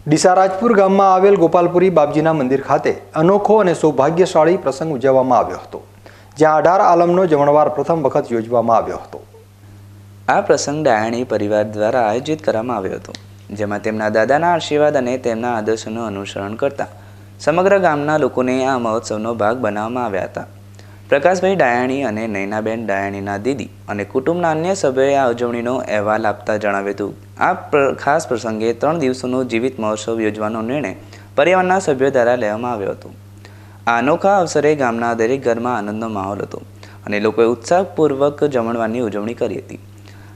ડીસા રાજપુર ગામમાં આવેલ ગોપાલપુરી બાપજીના મંદિર ખાતે અનોખો અને સૌભાગ્યશાળી પ્રસંગ ઉજવવામાં આવ્યો હતો, જ્યાં 18 આલમનો જમણવાર પ્રથમ વખત યોજવામાં આવ્યો હતો। આ પ્રસંગ ડાયાણી પરિવાર દ્વારા આયોજિત કરવામાં આવ્યો હતો, જેમાં તેમના દાદાના આશીર્વાદ અને તેમના આદર્શોનું અનુસરણ કરતા સમગ્ર ગામના લોકોને આ મહોત્સવનો ભાગ બનાવવામાં આવ્યા હતા। પ્રકાશભાઈ ડાયાણી અને નૈનાબેન ડાયાણીના દીદી અને કુટુંબના અન્ય સભ્યોએ આ ઉજવણીનો અહેવાલ આપતા જણાવ્યું હતું, આ ખાસ પ્રસંગે 3 દિવસોનો જીવિત મહોત્સવ યોજવાનો નિર્ણય પરિવારના સભ્યો દ્વારા લેવામાં આવ્યો હતો। આ અનોખા અવસરે ગામના દરેક ઘરમાં આનંદનો માહોલ હતો અને લોકોએ ઉત્સાહપૂર્વક જમણવારની ઉજવણી કરી હતી।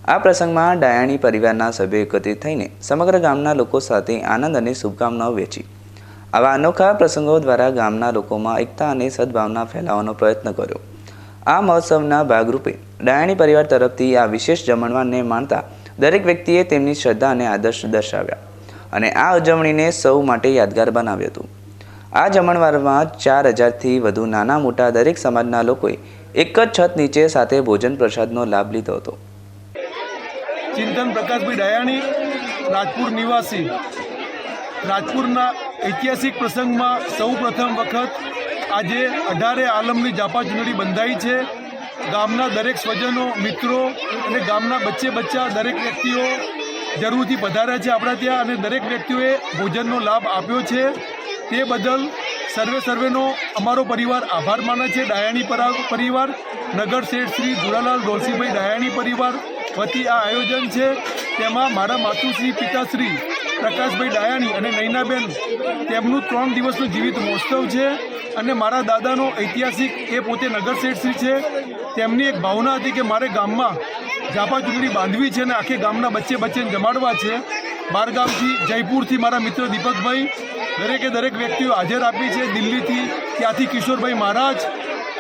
આ પ્રસંગમાં ડાયાણી પરિવારના સભ્યો એકત્રિત થઈને સમગ્ર ગામના લોકો સાથે આનંદ અને શુભકામનાઓ વહેંચી। આવા અનોખા પ્રસંગો દ્વારા ગામના લોકોમાં એકતા અને સદભાવના ફેલાવવાનો પ્રયત્ન કર્યો। આ મહોત્સવના ભાગરૂપે ડાયાણી પરિવાર તરફથી આ વિશેષ જમણવારને માણતા દરેક વ્યક્તિએ તેમની શ્રદ્ધા અને આદર્શ દર્શાવ્યા અને આ ઉજવણીને સૌ માટે યાદગાર બનાવ્યું હતું। આ જમણવારમાં 4000થી વધુ નાના મોટા દરેક સમાજના લોકોએ એક જ છત નીચે સાથે ભોજન પ્રસાદનો લાભ લીધો હતો। ચિંતન પ્રકાશભાઈ ડાયાણી, રાજપુર નિવાસી। રાજપુરના ઐતિહાસિક પ્રસંગમાં સૌ પ્રથમ વખત આજે 18 આલમની જાપા ચૂંટણી બંધાઈ છે। ગામના દરેક સ્વજનો, મિત્રો અને ગામના બચ્ચા દરેક વ્યક્તિઓ જરૂરથી પધાર્યા છે આપણા ત્યાં અને દરેક વ્યક્તિઓએ ભોજનનો લાભ આપ્યો છે। તે બદલ સર્વેનો અમારો પરિવાર આભાર માને છે। ડાયાણી પરિવાર, નગર શેઠ શ્રી ધુરાલાલ ડોલસીભાઈ ડાયાણી પરિવાર વતી આ આયોજન છે। તેમાં મારા માતુશ્રી પિતાશ્રી પ્રકાશભાઈ ડાયાણી અને નૈનાબેન તેમનું 3 દિવસનું જીવિત મહોત્સવ છે અને મારા દાદાનો ઐતિહાસિક એ પોતે નગર શેઠશ્રી છે। તેમની એક ભાવના હતી કે મારે ગામમાં જાપા ચૂંટણી બાંધવી છે અને આખે ગામના બચ્ચેને જમાડવા છે। બારગામથી જયપુરથી મારા મિત્ર દીપકભાઈ દરેક વ્યક્તિઓ હાજર આપી છે। દિલ્હીથી ત્યાંથી કિશોરભાઈ મહારાજ,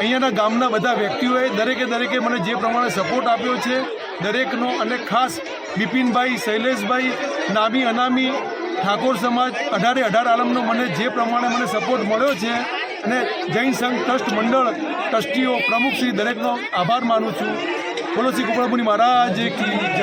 અહીંયાના ગામના બધા વ્યક્તિઓએ દરેકે મને જે પ્રમાણે સપોર્ટ આપ્યો છે દરેકનો, અને ખાસ બિપિનભાઈ, શૈલેષભાઈ, નામી અનામી ઠાકોર સમાજ 18 આલમનો મને જે પ્રમાણે મને સપોર્ટ મળ્યો છે અને જૈન સંઘ ટ્રસ્ટ મંડળ ટ્રસ્ટીઓ, પ્રમુખશ્રી દરેકનો આભાર માનું છું। બોલો શ્રી ગોપાલપુરી મહારાજ કી જય।